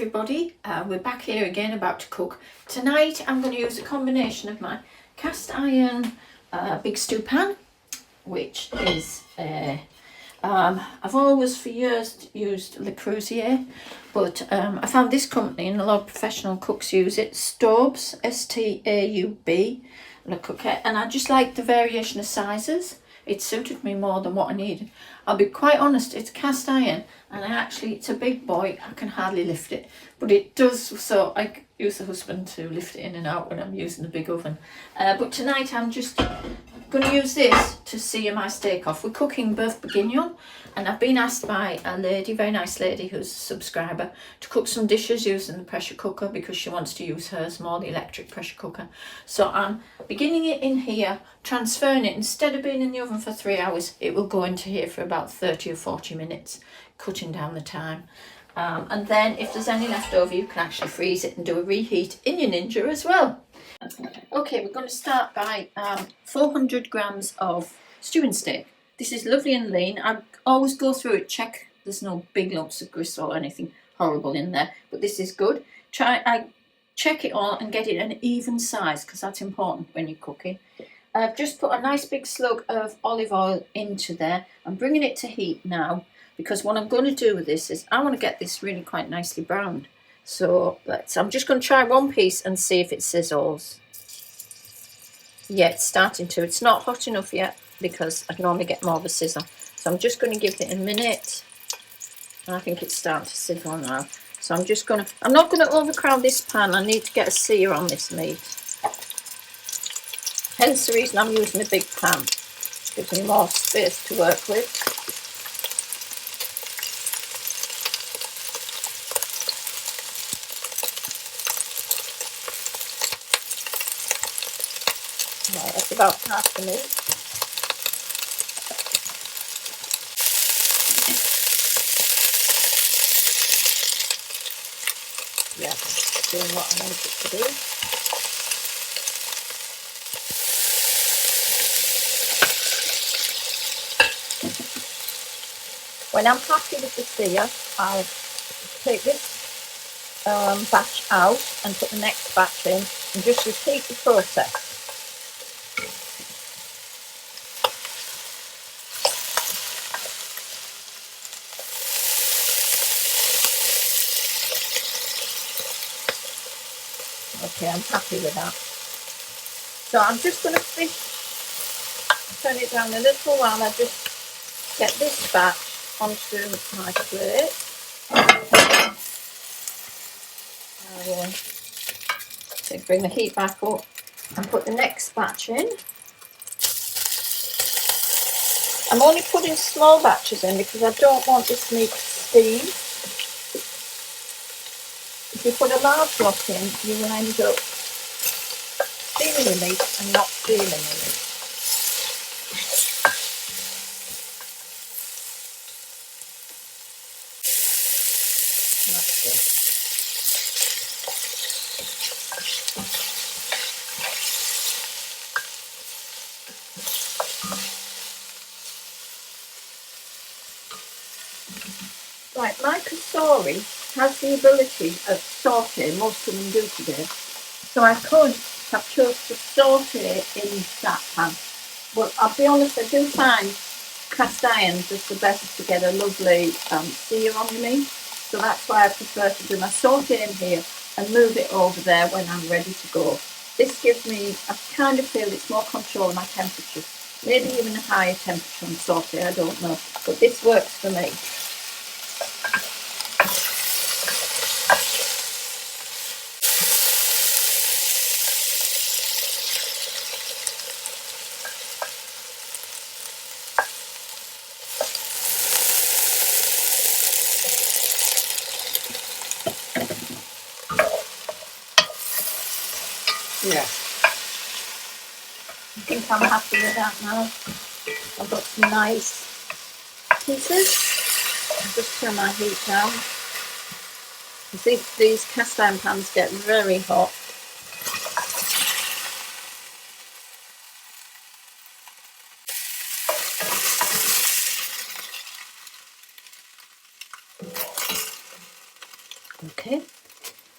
everybody, we're back here again about to cook. Tonight I'm going to use a combination of my cast iron big stew pan, which is I've always for years used Le Creuset, but I found this company and a lot of professional cooks use it, Staub, S-T-A-U-B, Le Coquette, and I just like the variation of sizes. It suited me more than what I needed. I'll be quite honest, it's cast iron and it's a big boy, I can hardly lift it, but it does, so I use the husband to lift it in and out when I'm using the big oven. But tonight I'm just going to use this to sear my steak off. We're cooking Boeuf Bourguignon, and I've been asked by a lady, very nice lady who's a subscriber, to cook some dishes using the pressure cooker because she wants to use hers more, the electric pressure cooker. So I'm beginning it in here, transferring it. Instead of being in the oven for 3 hours, it will go into here for about 30 or 40 minutes, cutting down the time. And then if there's any left over, you can actually freeze it and do a reheat in your Ninja as well. Okay, we're going to start by 400 grams of stewing steak. This is lovely and lean. I always go through it, check there's no big lumps of gristle or anything horrible in there, but this is good. I check it all and get it an even size because that's important when you're cooking. I've just put a nice big slug of olive oil into there. I'm bringing it to heat now because what I'm going to do with this is I want to get this really quite nicely browned. So I'm just going to try one piece and see if it sizzles. Yeah, it's starting to. It's not hot enough yet because I'd normally get more of a sizzle. So I'm just going to give it a minute. I think it's starting to sizzle now. So I'm not going to overcrowd this pan. I need to get a sear on this meat. Hence the reason I'm using a big pan. Gives me more space to work with. Right, that's about half the meat. Yeah, doing what I want it to do. When I'm happy with the sear, I'll take this batch out and put the next batch in and just repeat the process. Okay, I'm happy with that. So I'm just going to turn it down a little while I just get this batch onto my plate. I will bring the heat back up and put the next batch in. I'm only putting small batches in because I don't want this meat to steam. If you put a large lot in, you will end up steaming the meat and not feeling the meat. That's it. Right, my kasori has the ability of sauté, most of them do today, so I could have chose to sauté in that pan, but I'll be honest, I do find cast iron just the best to get a lovely sear on the meat, so that's why I prefer to do my sauté in here and move it over there when I'm ready to go. This gives me, I kind of feel it's more control of my temperature, maybe even a higher temperature on sauté, I don't know, but this works for me. Yeah. I think I'm happy with that now. I've got some nice pieces. I'll just turn my heat down. You see, these cast iron pans get very hot. Okay,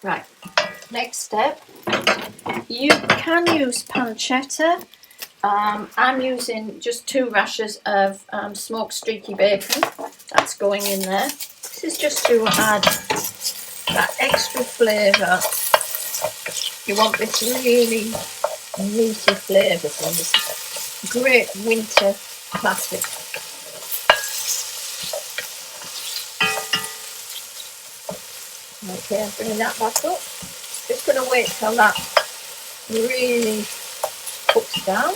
right, next step, you can use pancetta. I'm using just 2 rashers of smoked streaky bacon. That's going in there. This is just to add that extra flavour. You want this really meaty flavour from this great winter classic. Okay, I'm bringing that back up. Just going to wait till that really cooks down.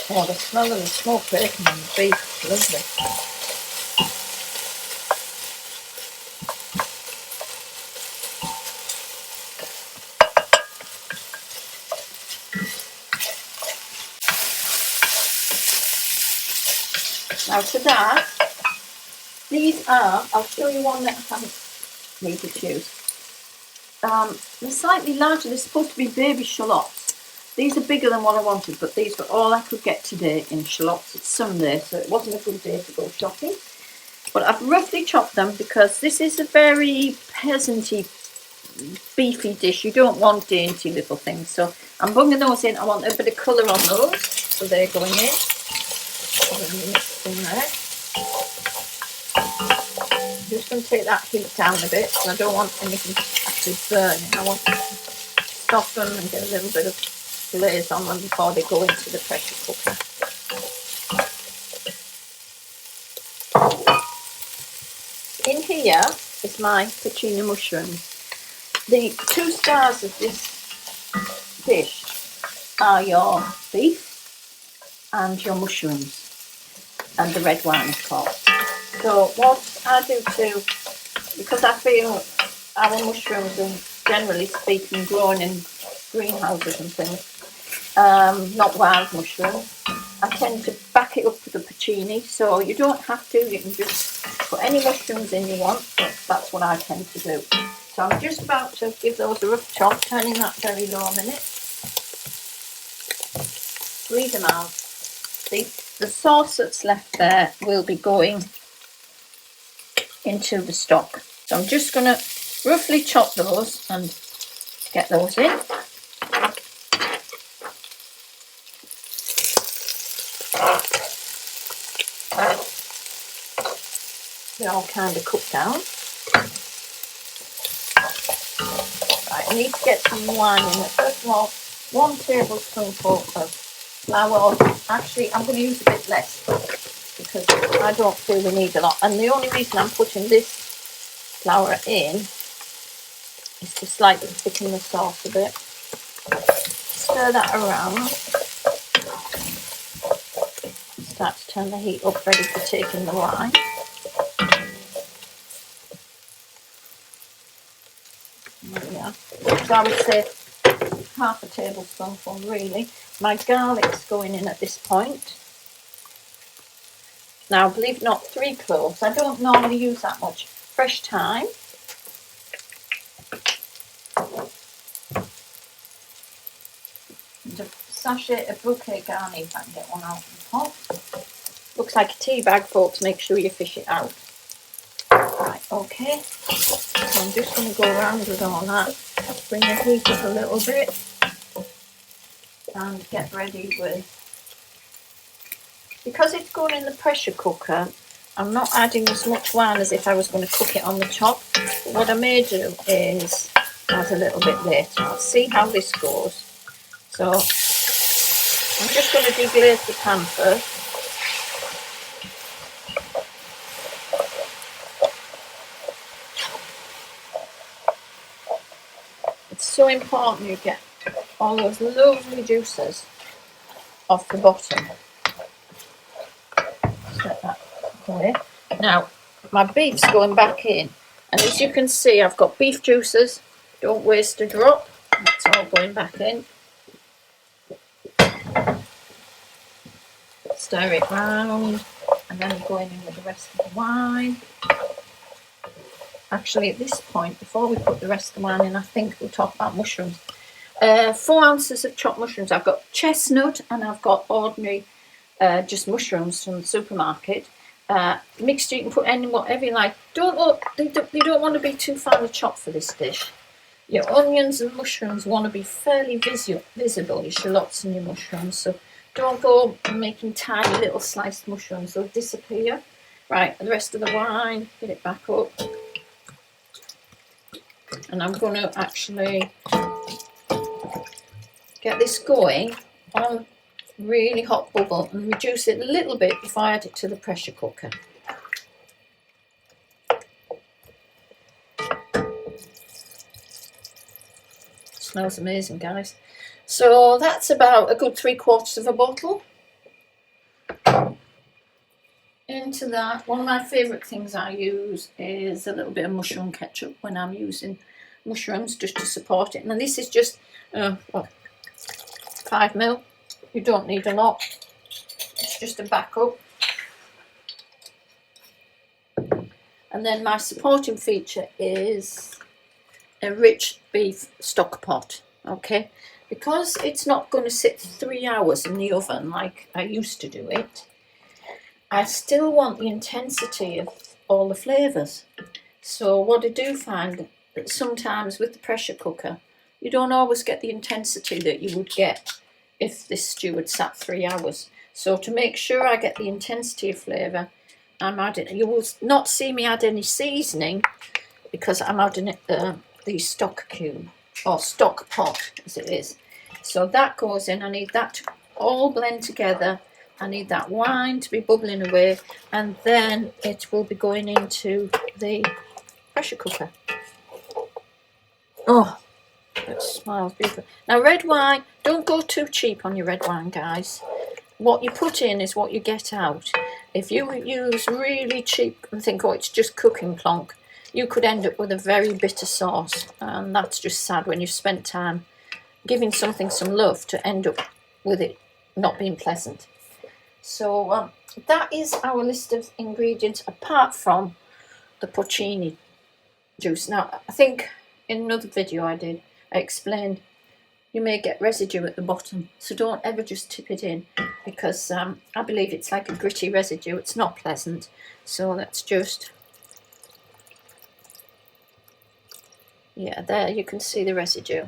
Oh, the smell of the smoked bacon and the beef is lovely. Now to that, these are, I'll show you one that I haven't needed to use. They're slightly larger, they're supposed to be baby shallots. These are bigger than what I wanted, but these were all I could get today in shallots. It's Sunday, so it wasn't a good day to go shopping. But I've roughly chopped them because this is a very peasanty, beefy dish. You don't want dainty little things. So I'm bunging those in. I want a bit of colour on those, so they're going in. Mix in there. I'm just going to take that heat down a bit because I don't want anything actually burning. I want to soften and get a little bit of glaze on them before they go into the pressure cooker. In here is my puccini mushrooms. The 2 stars of this dish are your beef and your mushrooms. And the red wine, of course. So what I do too, because I feel our mushrooms are generally speaking grown in greenhouses and things, not wild mushrooms, I tend to back it up with a puccini. So you don't have to, you can just put any mushrooms in you want, but that's what I tend to do. So I'm just about to give those a rough chop, turning that very low a minute. Squeeze them out. The sauce that's left there will be going into the stock. So I'm just going to roughly chop those and get those in. They're all kind of cooked down. Right, I need to get some wine in it. First of all, 1 tablespoonful of flour. Actually, I'm going to use a bit less because I don't feel we need a lot. And the only reason I'm putting this flour in is to slightly thicken the sauce a bit. Stir that around. Start to turn the heat up, ready for taking the wine. There we are. So I would say half a tablespoonful really. My garlic's going in at this point. Now, believe it or not, 3 cloves. I don't normally use that much. Fresh thyme. And a sachet of bouquet garni, if I can get one out of the pot. Looks like a tea bag, folks. Make sure you fish it out. Right, okay. So I'm just going to go around with all that. Bring the heat up a little bit. And get ready with, because it's going in the pressure cooker, I'm not adding as much wine as if I was going to cook it on the top. But what I may do is add a little bit later. I'll see how this goes. So I'm just going to deglaze the pan first. It's so important you get all those lovely juices off the bottom. Set that away. Now, my beef's going back in, and as you can see, I've got beef juices. Don't waste a drop. That's all going back in. Stir it round, and then I'm going in with the rest of the wine. Actually, at this point, before we put the rest of the wine in, I think we'll talk about mushrooms. 4 ounces of chopped mushrooms. I've got chestnut and I've got ordinary just mushrooms from the supermarket. Mixed, you can put any whatever you like. They don't want to be too finely chopped for this dish. Your onions and mushrooms want to be fairly visible, your shallots and your mushrooms. So don't go making tiny little sliced mushrooms, they'll disappear. Right, the rest of the wine, get it back up. And I'm going to actually get this going on really hot bubble and reduce it a little bit before I add it to the pressure cooker. Smells amazing, guys. So that's about a good 3/4 of a bottle. Into that, one of my favourite things I use is a little bit of mushroom ketchup when I'm using mushrooms, just to support it. And this is just 5ml. You don't need a lot. It's just a backup. And then my supporting feature is a rich beef stock pot. Okay, because it's not going to sit 3 hours in the oven like I used to do it, I still want the intensity of all the flavours. So what I do find that sometimes with the pressure cooker, you don't always get the intensity that you would get if this stew had sat 3 hours. So to make sure I get the intensity of flavour, I'm adding, you will not see me add any seasoning because I'm adding the stock cube, or stock pot as it is. So that goes in. I need that to all blend together. I need that wine to be bubbling away, and then it will be going into the pressure cooker. Oh, it smells beautiful. Now, red wine, don't go too cheap on your red wine, guys. What you put in is what you get out. If you use really cheap and think, oh, it's just cooking plonk, you could end up with a very bitter sauce, and that's just sad when you've spent time giving something some love to end up with it not being pleasant. So that is our list of ingredients, apart from the porcini juice. Now, I think in another video I explained you may get residue at the bottom, so don't ever just tip it in, because I believe it's like a gritty residue. It's not pleasant. So let's just, yeah, there you can see the residue.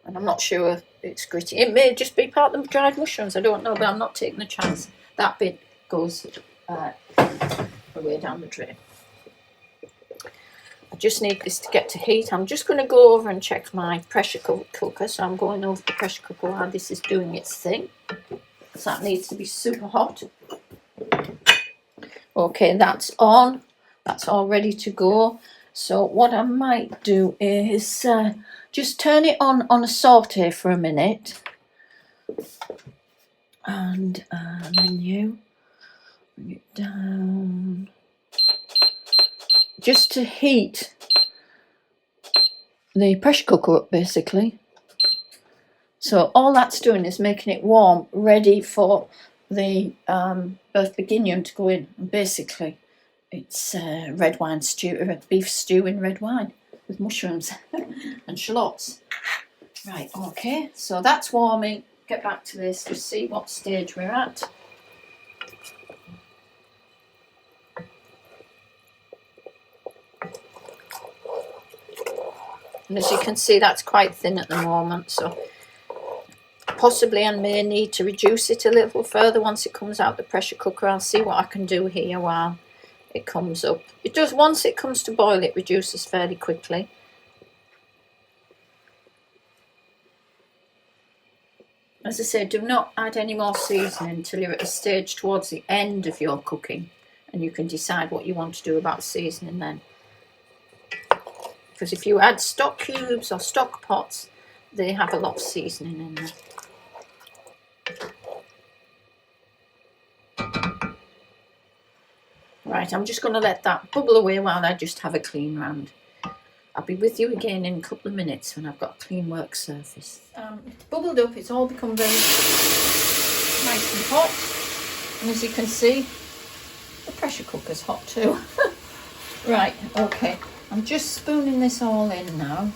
And I'm not sure it's gritty. It may just be part of the dried mushrooms, I don't know, but I'm not taking a chance. That bit goes away down the drain. I just need this to get to heat. I'm just going to go over and check my pressure cooker. So I'm going over the pressure cooker while this is doing its thing. So that needs to be super hot. Okay, that's on. That's all ready to go. So what I might do is just turn it on a saute for a minute, and then you bring it down just to heat the pressure cooker up, basically. So all that's doing is making it warm, ready for the Boeuf Bourguignon to go in. And basically, it's red wine stew, beef stew in red wine with mushrooms and shallots. Right, okay, so that's warming. Get back to this to see what stage we're at. And as you can see, that's quite thin at the moment, so possibly I may need to reduce it a little further once it comes out the pressure cooker. I'll see what I can do here while it comes up. It does, once it comes to boil, it reduces fairly quickly. As I said, do not add any more seasoning until you're at a stage towards the end of your cooking, and you can decide what you want to do about seasoning then. Because if you add stock cubes or stock pots, they have a lot of seasoning in there. Right, I'm just going to let that bubble away while I just have a clean round. I'll be with you again in a couple of minutes when I've got a clean work surface. It's bubbled up, it's all become very nice and hot. And as you can see, the pressure cooker's hot too. Right, okay, I'm just spooning this all in now.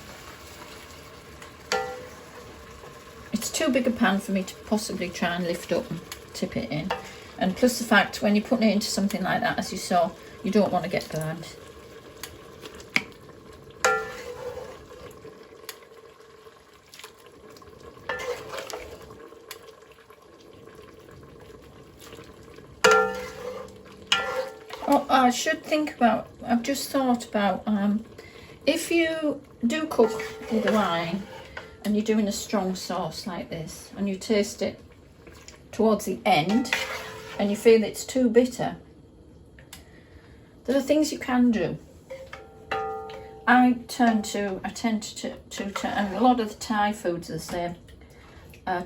It's too big a pan for me to possibly try and lift up and tip it in. And plus the fact when you're putting it into something like that, as you saw, you don't want to get burnt. Oh, I should think about, I've just thought about, if you do cook with wine and you're doing a strong sauce like this and you taste it towards the end and you feel it's too bitter, there are things you can do. I tend to, and a lot of the Thai foods are the same,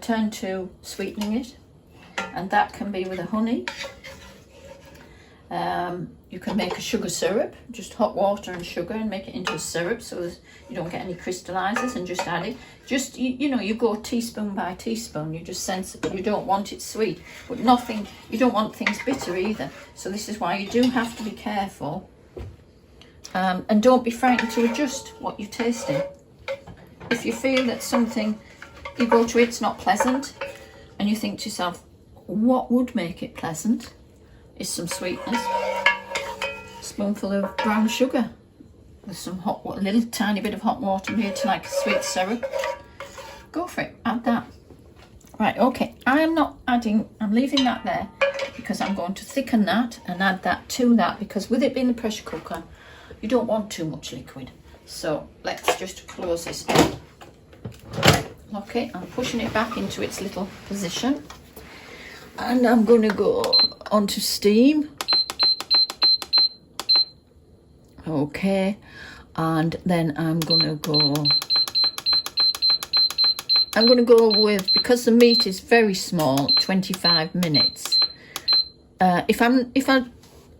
turn to sweetening it, and that can be with a honey. You can make a sugar syrup, just hot water and sugar, and make it into a syrup so you don't get any crystallizers, and just add it. Just, you know, you go teaspoon by teaspoon, you're just sensible. You don't want it sweet, but nothing, you don't want things bitter either. So this is why you do have to be careful. And don't be frightened to adjust what you're tasting. If you feel that something, you go to it's not pleasant, and you think to yourself, what would make it pleasant is some sweetness. Spoonful of brown sugar with some hot water, a little tiny bit of hot water made to like a sweet syrup. Go for it, add that. Right, okay, I am not adding, I'm leaving that there because I'm going to thicken that and add that to that, because with it being the pressure cooker, you don't want too much liquid. So let's just close this down. Okay, I'm pushing it back into its little position. And I'm going to go onto steam. Okay, and then I'm going to go with, because the meat is very small, 25 minutes. If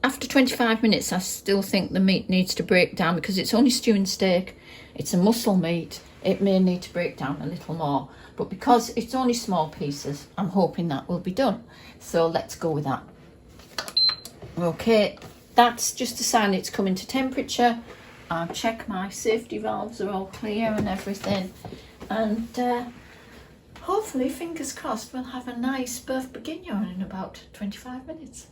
after 25 minutes I still think the meat needs to break down, because it's only stewing steak, it's a muscle meat, it may need to break down a little more. But because it's only small pieces, I'm hoping that will be done. So let's go with that. Okay, that's just a sign it's coming to temperature. I'll check my safety valves are all clear and everything. And hopefully, fingers crossed, we'll have a nice Boeuf Bourguignon in about 25 minutes.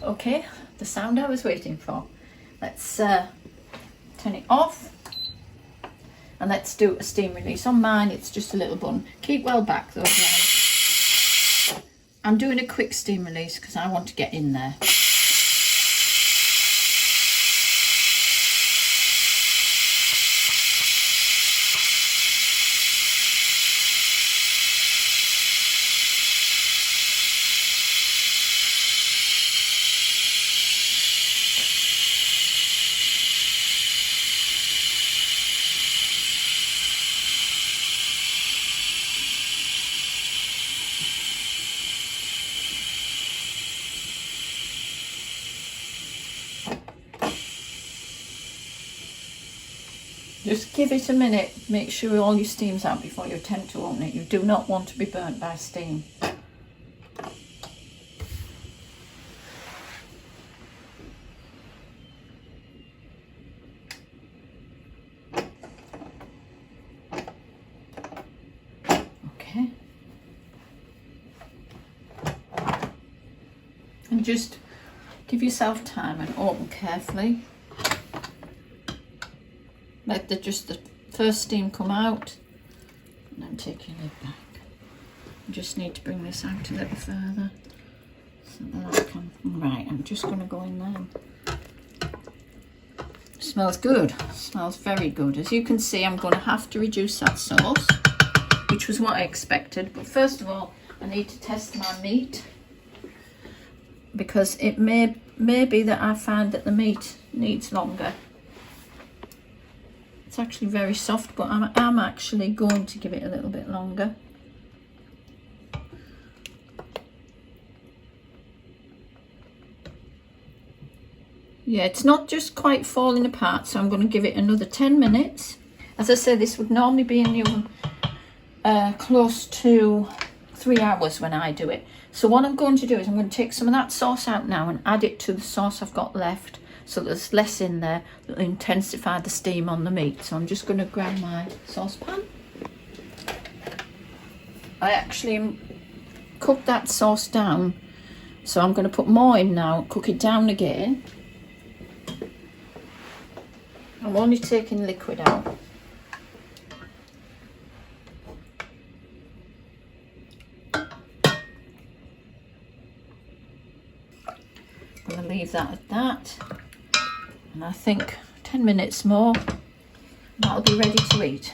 Okay, the sound I was waiting for. Let's turn it off and let's do a steam release. On mine it's just a little bun. Keep well back though, guys. I'm doing a quick steam release because I want to get in there. Just give it a minute, make sure all your steam's out before you attempt to open it. You do not want to be burnt by steam. Okay. And just give yourself time and open carefully. Let the first steam come out, and then take your lid back. I just need to bring this out a little further so that I can. Right, I'm just going to go in there. Smells good. Smells very good. As you can see, I'm going to have to reduce that sauce, which was what I expected. But first of all, I need to test my meat, because it may be that I find that the meat needs longer. It's actually very soft, but I'm actually going to give it a little bit longer. Yeah, it's not just quite falling apart, so I'm going to give it another 10 minutes. As I said, this would normally be in the oven close to 3 hours when I do it. So what I'm going to do is I'm going to take some of that sauce out now and add it to the sauce I've got left. so there's less in there that will intensify the steam on the meat. So I'm just going to grab my saucepan. I actually cooked that sauce down, so I'm going to put more in now, cook it down again. I'm only taking liquid out. I'm going to leave that at that, and I think 10 minutes more, that'll be ready to eat.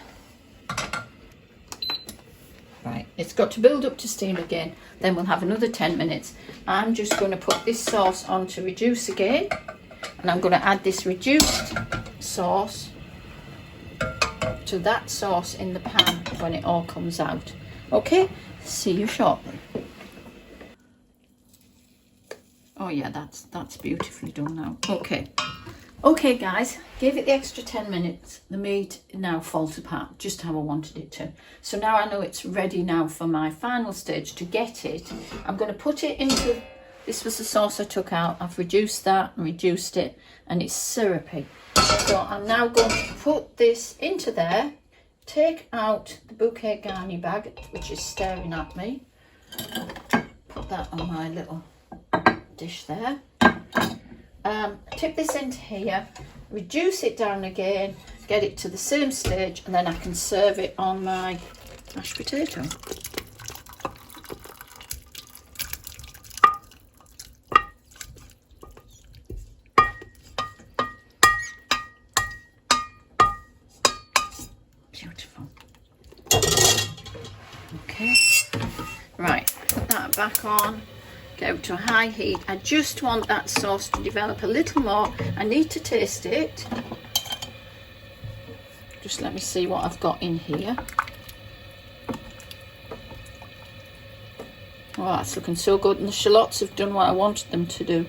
Right, it's got to build up to steam again, then we'll have another 10 minutes. I'm just going to put this sauce on to reduce again, and I'm going to add this reduced sauce to that sauce in the pan when it all comes out. Okay, see you shortly. Oh yeah, that's beautifully done now. Okay guys, gave it the extra 10 minutes. The meat now falls apart just how I wanted it to. So now I know it's ready now for my final stage to get it. I'm going to put it into, this was the sauce I took out. I've reduced that and reduced it, and it's syrupy. So I'm now going to put this into there, take out the bouquet garni bag, which is staring at me. Put that on my little dish there. Tip this into here, reduce it down again, get it to the same stage, and then I can serve it on my mashed potato. Beautiful. Okay, right, put that back on. Go to a high heat. I just want that sauce to develop a little more. I need to taste it. Just let me see what I've got in here. Oh, that's looking so good. And the shallots have done what I wanted them to do.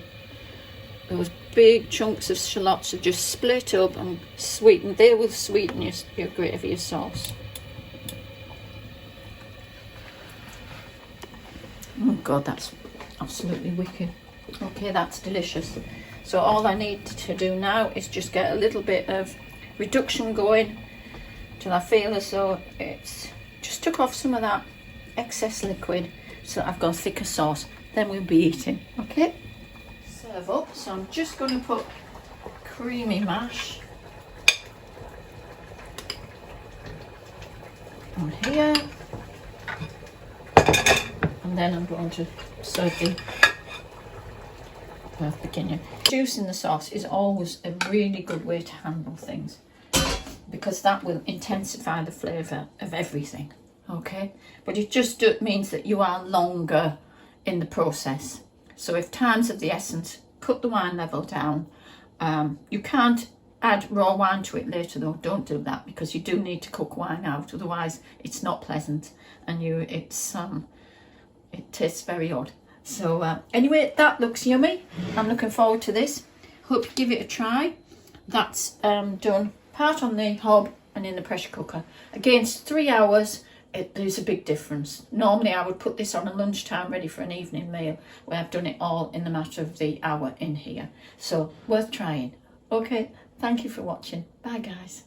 Those big chunks of shallots have just split up and sweetened. They will sweeten your gravy, your sauce. Oh God, that's absolutely wicked. Okay, that's delicious. So all I need to do now is just get a little bit of reduction going till I feel as though it's just took off some of that excess liquid, so I've got a thicker sauce. Then we'll be eating. Okay, serve up. So I'm just going to put creamy mash on here, and then I'm going to serve the Boeuf Bourguignon. Juice in the sauce is always a really good way to handle things, because that will intensify the flavour of everything. Okay, but it just means that you are longer in the process. So if time's of the essence, cut the wine level down. You can't add raw wine to it later though. Don't do that, because you do need to cook wine out, otherwise it's not pleasant and it tastes very odd. So anyway, that looks yummy. I'm looking forward to this. Hope you give it a try. That's done part on the hob and in the pressure cooker. Against 3 hours, there's a big difference. Normally I would put this on a lunchtime ready for an evening meal, where I've done it all in the matter of the hour in here. So worth trying. Okay, thank you for watching. Bye guys.